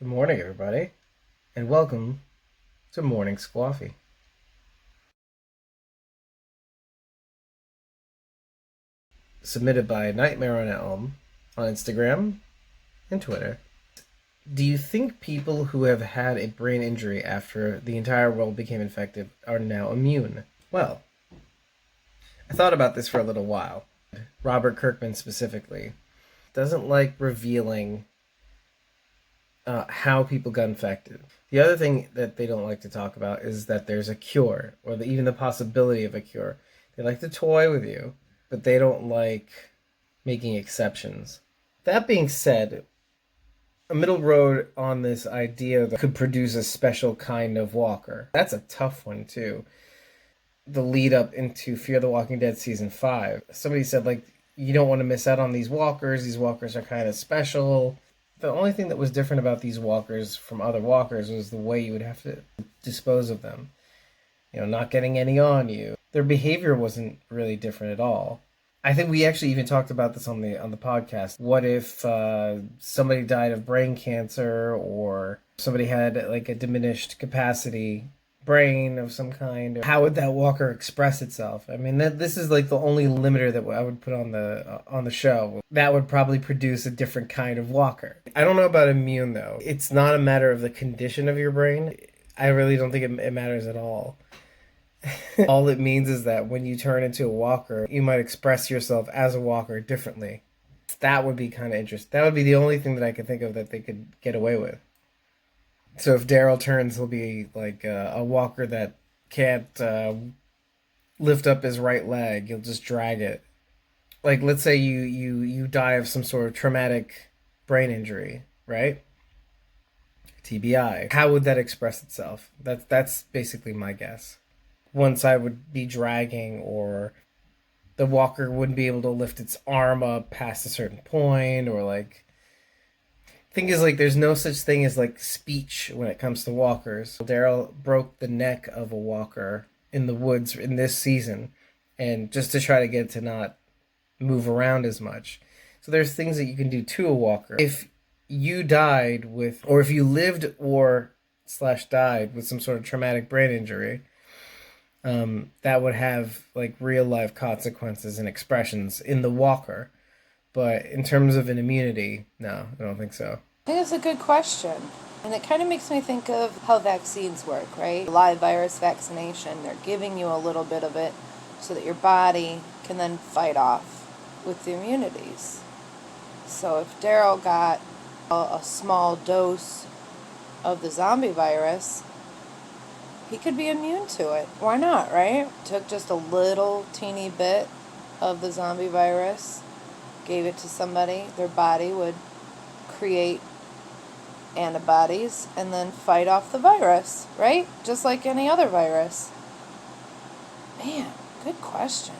Good morning, everybody, and welcome to Morning SQUAW-fi. Submitted by Nightmare on Elm on Instagram and Twitter. Do you think people who have had a brain injury after the entire world became infected are now immune? Well, I thought about this for a little while. Robert Kirkman specifically doesn't like revealing how people got infected. The other thing that they don't like to talk about is that there's a cure, or even the possibility of a cure. They like to toy with you, but they don't like making exceptions. That being said, a middle road on this idea that could produce a special kind of walker. That's a tough one, too. The lead up into Fear the Walking Dead Season 5. Somebody said, you don't want to miss out on these walkers. These walkers are kind of special. The only thing that was different about these walkers from other walkers was the way you would have to dispose of them. Not getting any on you. Their behavior wasn't really different at all. I think we actually even talked about this on the podcast. What if somebody died of brain cancer, or somebody had a diminished capacity brain of some kind? How would that walker express itself? I mean, this is the only limiter that I would put on the show. That would probably produce a different kind of walker. I don't know about immune, though. It's not a matter of the condition of your brain. I really don't think it matters at all. All it means is that when you turn into a walker, you might express yourself as a walker differently. That would be kind of interesting. That would be the only thing that I could think of that they could get away with. So if Daryl turns, he'll be a walker that can't lift up his right leg. He'll just drag it. Let's say you die of some sort of traumatic brain injury, right? TBI. How would that express itself? That's basically my guess. One side would be dragging, or the walker wouldn't be able to lift its arm up past a certain point, or thing is, there's no such thing as speech when it comes to walkers. Daryl broke the neck of a walker in the woods in this season, and just to try to get it to not move around as much. So there's things that you can do to a walker. If you died with, or if you lived or / died with some sort of traumatic brain injury, that would have real life consequences and expressions in the walker. But in terms of an immunity, no, I don't think so. I think it's a good question. And it kind of makes me think of how vaccines work, right? Live virus vaccination, they're giving you a little bit of it so that your body can then fight off with the immunities. So if Daryl got a small dose of the zombie virus, he could be immune to it. Why not, right? Took just a little teeny bit of the zombie virus, gave it to somebody, their body would create antibodies and then fight off the virus, right? Just like any other virus. Man, good question.